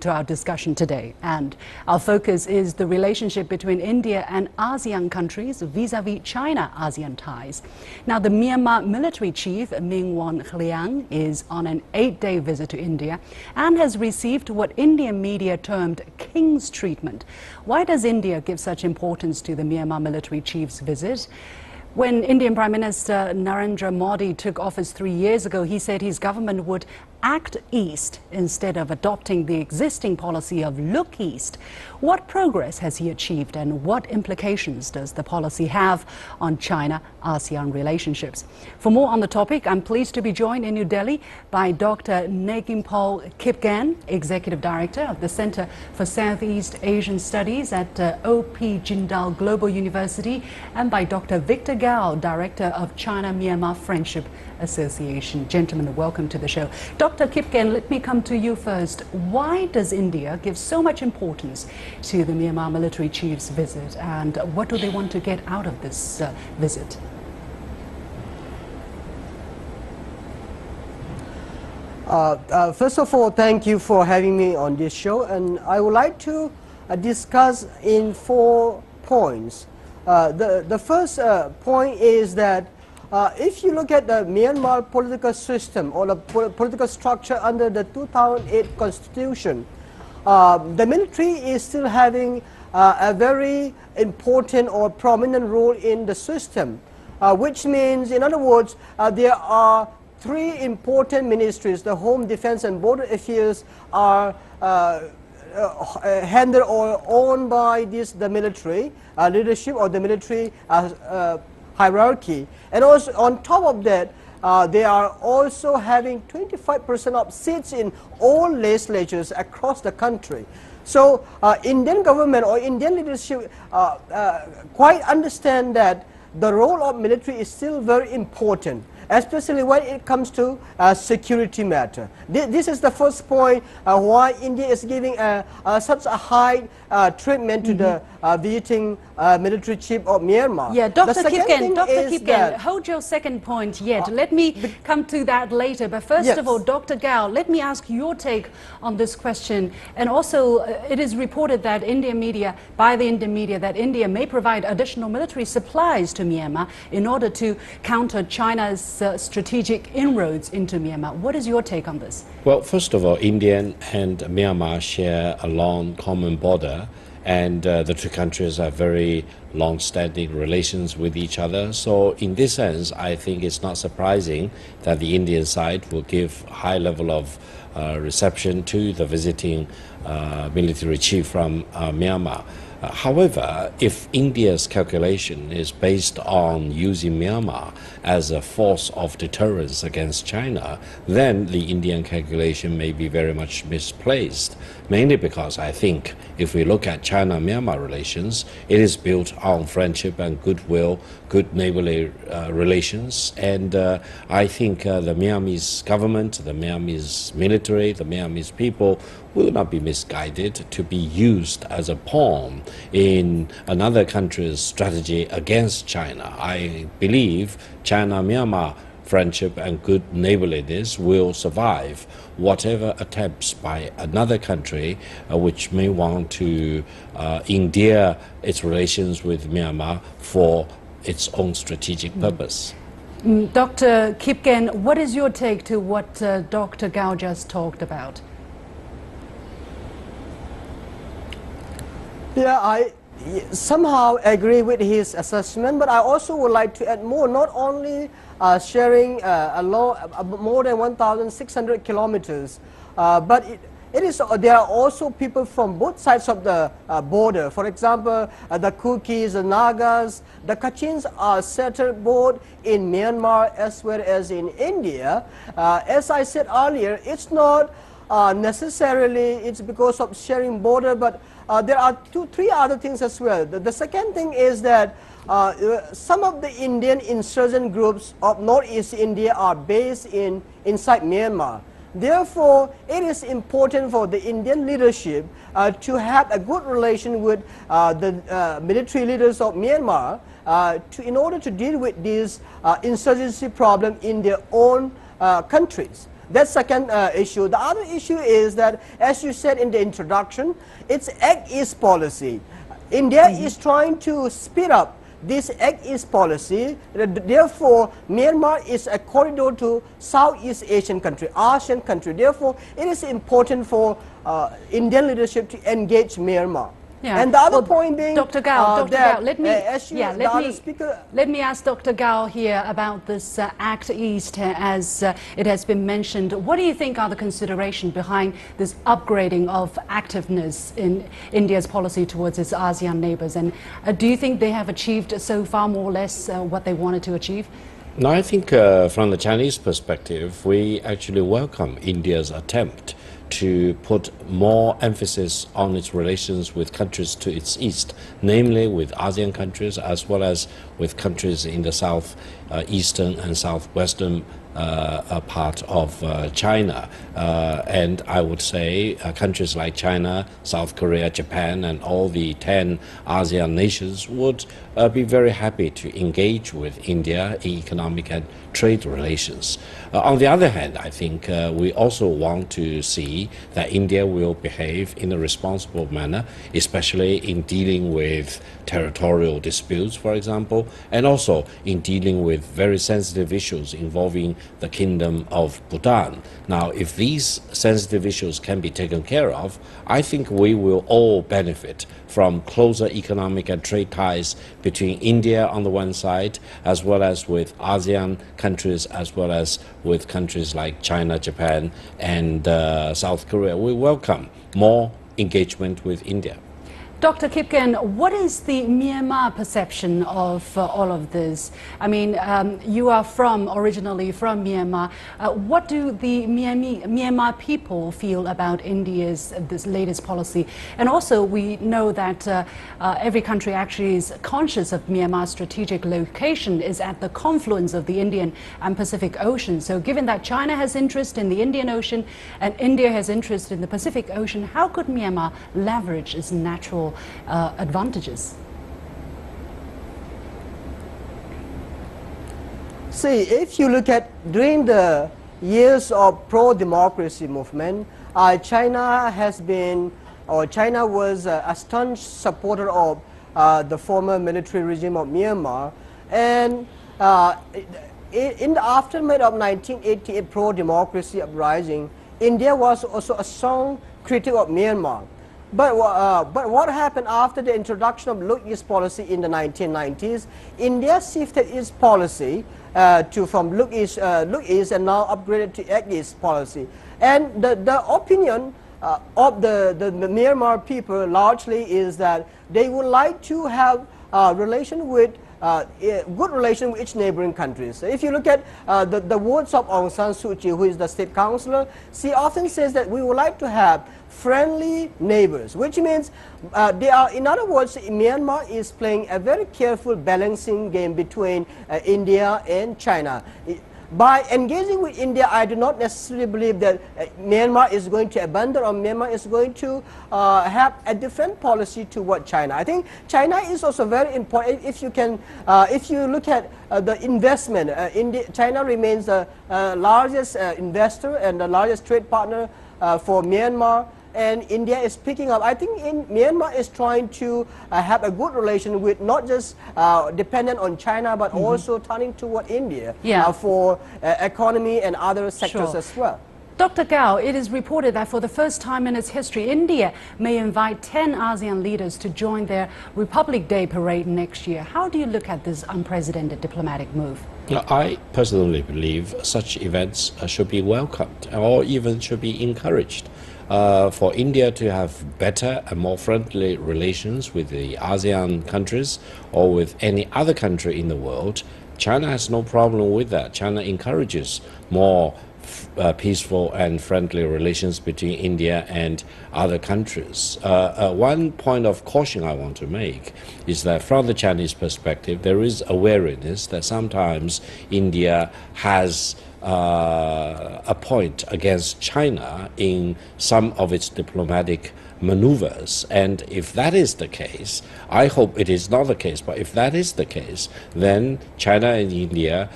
To our discussion today, and our focus is the relationship between India and ASEAN countries vis-à-vis China-ASEAN ties. Now, the Myanmar military chief Min Aung Hlaing is on an 8-day visit to India and has received what Indian media termed king's treatment. Why does India give such importance to the Myanmar military chief's visit? When Indian Prime Minister Narendra Modi took office 3 years ago, he said his government would act east instead of adopting the existing policy of look east. What progress has he achieved and what implications does the policy have on China-ASEAN relationships? For more on the topic, I'm pleased to be joined in New Delhi by Dr. Nagimpal Kipgan, Executive Director of the Center for Southeast Asian Studies at O.P. Jindal Global University, and by Dr. Victor Gao, Director of China-Myanmar Friendship Association. Gentlemen, welcome to the show. Dr. Kipgan, let me come to you first. Why does India give so much importance to the Myanmar military chief's visit, and what do they want to get out of this visit? First of all, thank you for having me on this show, and I would like to discuss in 4 points. The first point is that if you look at the Myanmar political system or the political structure under the 2008 constitution, the military is still having a very important or prominent role in the system, which means, in other words, there are 3 important ministries. The Home, Defense and Border Affairs are handled or owned by the military leadership or the military hierarchy, and also on top of that, they are also having 25% of seats in all legislatures across the country. So Indian government or Indian leadership quite understand that the role of military is still very important, especially when it comes to security matter. This is the first point why India is giving such a high treatment to the visiting military chief of Myanmar. Yeah, Dr. Kipgan, hold your second point yet. Let me come to that later. But first of all, Dr. Gao, let me ask your take on this question. And also, it is reported that Indian media, that India may provide additional military supplies to Myanmar in order to counter China's strategic inroads into Myanmar. What is your take on this? Well, first of all, India and Myanmar share a long common border, and the 2 countries have very long-standing relations with each other. So in this sense, I think it's not surprising that the Indian side will give high level of reception to the visiting military chief from Myanmar. However, if India's calculation is based on using Myanmar as a force of deterrence against China, then the Indian calculation may be very much misplaced, mainly because I think if we look at China-Myanmar relations, it is built on friendship and goodwill, good neighborly relations, and I think the Myanmarese government, the Myanmarese military, the Myanmarese people will not be misguided to be used as a pawn in another country's strategy against China. I believe China-Myanmar friendship and good neighborliness will survive whatever attempts by another country which may want to endear its relations with Myanmar for its own strategic purpose. Dr. Kipgan, what is your take to what Dr. Gao just talked about? Yeah, I somehow agree with his assessment, but I also would like to add more, not only sharing more than 1,600 kilometers, but there are also people from both sides of the border. For example, the Kukis, the Nagas, the Kachins are settled both in Myanmar as well as in India. As I said earlier, it's not necessarily it's because of sharing border, but there are 2-3 other things as well. The second thing is that some of the Indian insurgent groups of Northeast India are based inside Myanmar. Therefore, it is important for the Indian leadership to have a good relation with the military leaders of Myanmar in order to deal with this insurgency problem in their own countries. That's second issue. The other issue is that, as you said in the introduction, it's Act East policy. India is trying to speed up this Act East policy. Therefore, Myanmar is a corridor to Southeast Asian country, ASEAN country. Therefore, it is important for Indian leadership to engage Myanmar. Yeah. And the other point being, Dr. Gao, let me ask Dr. Gao here about this Act East as it has been mentioned. What do you think are the considerations behind this upgrading of activeness in India's policy towards its ASEAN neighbors? And do you think they have achieved so far more or less what they wanted to achieve? No, I think from the Chinese perspective, we actually welcome India's attempt to put more emphasis on its relations with countries to its east, namely with ASEAN countries as well as with countries in the south eastern and southwestern part of China. And I would say countries like China, South Korea, Japan, and all the 10 ASEAN nations would be very happy to engage with India in economic and trade relations. On the other hand, I think we also want to see that India will behave in a responsible manner, especially in dealing with territorial disputes, for example, and also in dealing with very sensitive issues involving the Kingdom of Bhutan. Now, if these sensitive issues can be taken care of, I think we will all benefit from closer economic and trade ties between India on the one side, as well as with ASEAN countries, as well as with countries like China, Japan, and South Korea. We welcome more engagement with India. Dr. Kipken, what is the Myanmar perception of all of this? I mean, you are originally from Myanmar. What do the Myanmar people feel about India's this latest policy? And also, we know that every country actually is conscious of Myanmar's strategic location is at the confluence of the Indian and Pacific Ocean. So given that China has interest in the Indian Ocean and India has interest in the Pacific Ocean, how could Myanmar leverage its natural advantages? See, if you look at during the years of pro-democracy movement, China was a staunch supporter of the former military regime of Myanmar, and in the aftermath of 1988 pro-democracy uprising, India was also a strong critic of Myanmar. But what happened after the introduction of Look East policy in the 1990s? India shifted its policy from Look East and now upgraded to Act East policy. And the opinion of the Myanmar people largely is that they would like to have good relation with each neighboring countries. So if you look at the words of Aung San Suu Kyi, who is the state councillor, she often says that we would like to have friendly neighbors, which means in other words, Myanmar is playing a very careful balancing game between India and China. By engaging with India, I do not necessarily believe that Myanmar is going to abandon or Myanmar is going to have a different policy toward China. I think China is also very important. If you look at the investment, China remains the largest investor and the largest trade partner for Myanmar. And India is picking up. I think Myanmar is trying to have a good relation with not just dependent on China, but also turning toward India for economy and other sectors as well. Dr. Gao, it is reported that for the first time in its history, India may invite 10 ASEAN leaders to join their Republic Day parade next year. How do you look at this unprecedented diplomatic move? I personally believe such events should be welcomed or even should be encouraged. For India to have better and more friendly relations with the ASEAN countries or with any other country in the world, China has no problem with that. China encourages more peaceful and friendly relations between India and other countries. One point of caution I want to make is that from the Chinese perspective, there is awareness that sometimes India has a point against China in some of its diplomatic maneuvers. And if that is the case, I hope it is not the case, but if that is the case, then China and India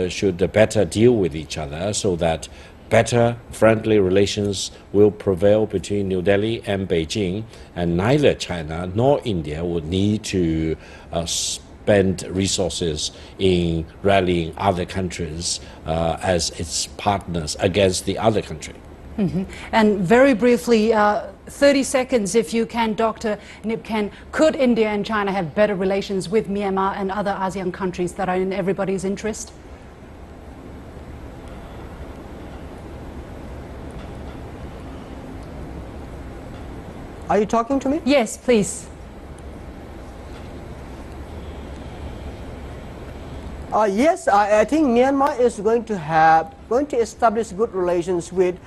should better deal with each other so that better friendly relations will prevail between New Delhi and Beijing, and neither China nor India would need to spend resources in rallying other countries as its partners against the other country. And very briefly, 30 seconds if you can, Dr. Nipken, could India and China have better relations with Myanmar and other ASEAN countries that are in everybody's interest? Are you talking to me? Yes, please. Yes, I think Myanmar is going to establish good relations with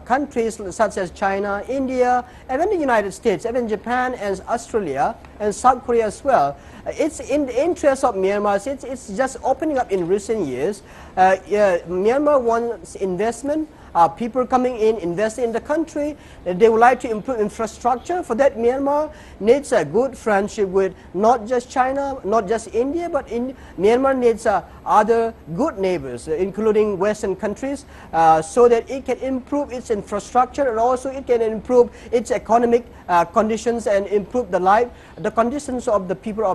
countries such as China, India, even the United States, even Japan and Australia and South Korea as well. It's in the interest of Myanmar. It's just opening up in recent years. Myanmar wants investment. People coming in, investing in the country. They would like to improve infrastructure. For that, Myanmar needs a good friendship with not just China, not just India, but Myanmar needs other good neighbors, including Western countries, so that it can improve its infrastructure and also it can improve its economic conditions and improve the conditions of the people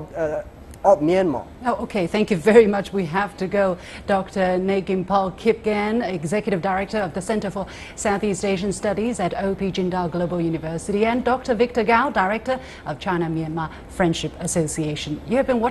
of Myanmar. Oh, okay, thank you very much. We have to go. Dr. Nagimpal Kipgan, Executive Director of the Center for Southeast Asian Studies at O.P. Jindal Global University, and Dr. Victor Gao, Director of China-Myanmar Friendship Association. You have been watching